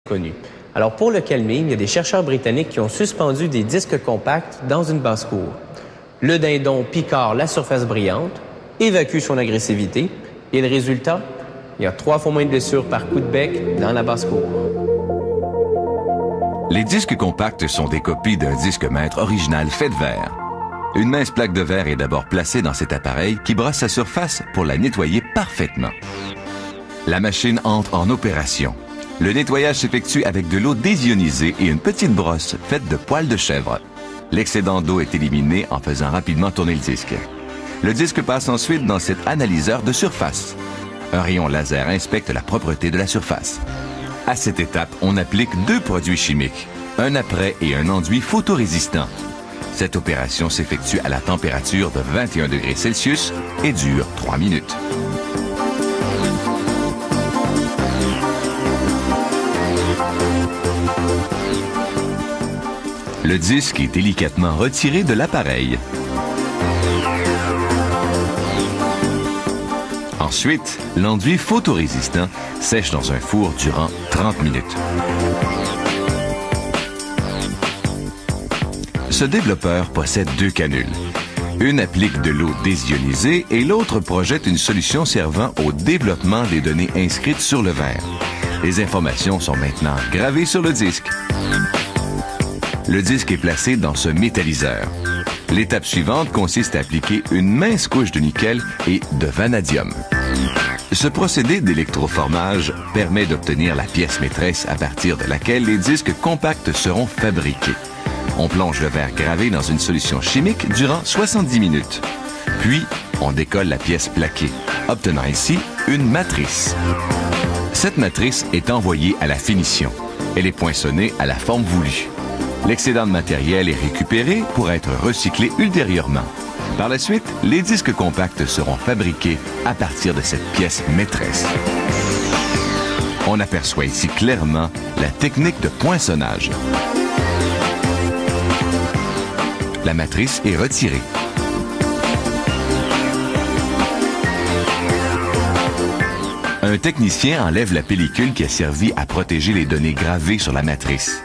connu. Alors, pour le calmer, il y a des chercheurs britanniques qui ont suspendu des disques compacts dans une basse-cour. Le dindon picore la surface brillante, évacue son agressivité, et le résultat, il y a 3 fois moins de blessures par coup de bec dans la basse-cour. Les disques compacts sont des copies d'un disque maître original fait de verre. Une mince plaque de verre est d'abord placée dans cet appareil qui brosse sa surface pour la nettoyer parfaitement. La machine entre en opération. Le nettoyage s'effectue avec de l'eau désionisée et une petite brosse faite de poils de chèvre. L'excédent d'eau est éliminé en faisant rapidement tourner le disque. Le disque passe ensuite dans cet analyseur de surface. Un rayon laser inspecte la propreté de la surface. À cette étape, on applique 2 produits chimiques, un apprêt et un enduit photorésistant. Cette opération s'effectue à la température de 21 degrés Celsius et dure 3 minutes. Le disque est délicatement retiré de l'appareil. Ensuite, l'enduit photorésistant sèche dans un four durant 30 minutes. Ce développeur possède 2 canules. Une applique de l'eau désionisée et l'autre projette une solution servant au développement des données inscrites sur le verre. Les informations sont maintenant gravées sur le disque. Le disque est placé dans ce métalliseur. L'étape suivante consiste à appliquer une mince couche de nickel et de vanadium. Ce procédé d'électroformage permet d'obtenir la pièce maîtresse à partir de laquelle les disques compacts seront fabriqués. On plonge le verre gravé dans une solution chimique durant 70 minutes. Puis, on décolle la pièce plaquée, obtenant ainsi une matrice. Cette matrice est envoyée à la finition. Elle est poinçonnée à la forme voulue. L'excédent de matériel est récupéré pour être recyclé ultérieurement. Par la suite, les disques compacts seront fabriqués à partir de cette pièce maîtresse. On aperçoit ici clairement la technique de poinçonnage. La matrice est retirée. Un technicien enlève la pellicule qui a servi à protéger les données gravées sur la matrice.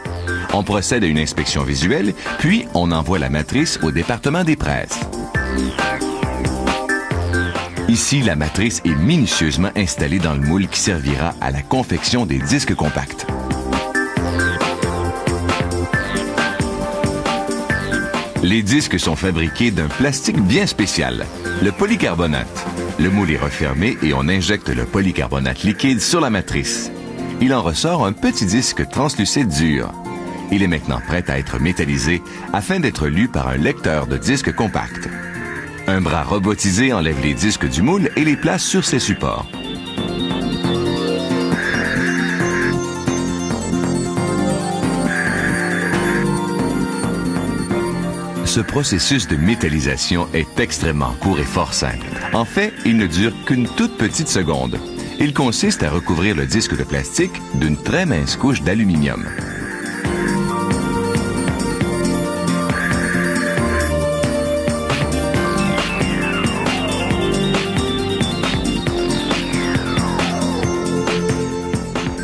On procède à une inspection visuelle, puis on envoie la matrice au département des presses. Ici, la matrice est minutieusement installée dans le moule qui servira à la confection des disques compacts. Les disques sont fabriqués d'un plastique bien spécial, le polycarbonate. Le moule est refermé et on injecte le polycarbonate liquide sur la matrice. Il en ressort un petit disque translucide dur. Il est maintenant prêt à être métallisé afin d'être lu par un lecteur de disques compacts. Un bras robotisé enlève les disques du moule et les place sur ses supports. Ce processus de métallisation est extrêmement court et fort simple. En fait, il ne dure qu'une toute petite seconde. Il consiste à recouvrir le disque de plastique d'une très mince couche d'aluminium.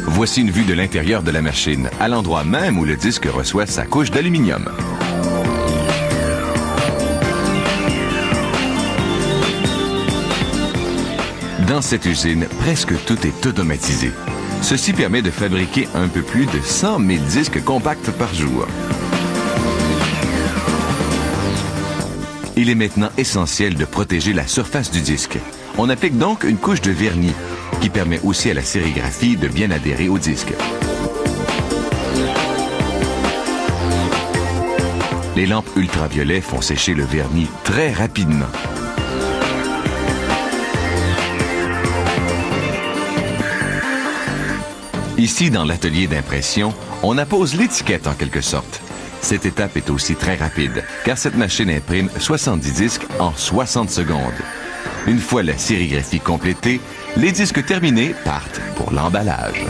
Voici une vue de l'intérieur de la machine, à l'endroit même où le disque reçoit sa couche d'aluminium. Dans cette usine, presque tout est automatisé. Ceci permet de fabriquer un peu plus de 100 000 disques compacts par jour. Il est maintenant essentiel de protéger la surface du disque. On applique donc une couche de vernis, qui permet aussi à la sérigraphie de bien adhérer au disque. Les lampes ultraviolets font sécher le vernis très rapidement. Ici, dans l'atelier d'impression, on appose l'étiquette en quelque sorte. Cette étape est aussi très rapide, car cette machine imprime 70 disques en 60 secondes. Une fois la sérigraphie complétée, les disques terminés partent pour l'emballage.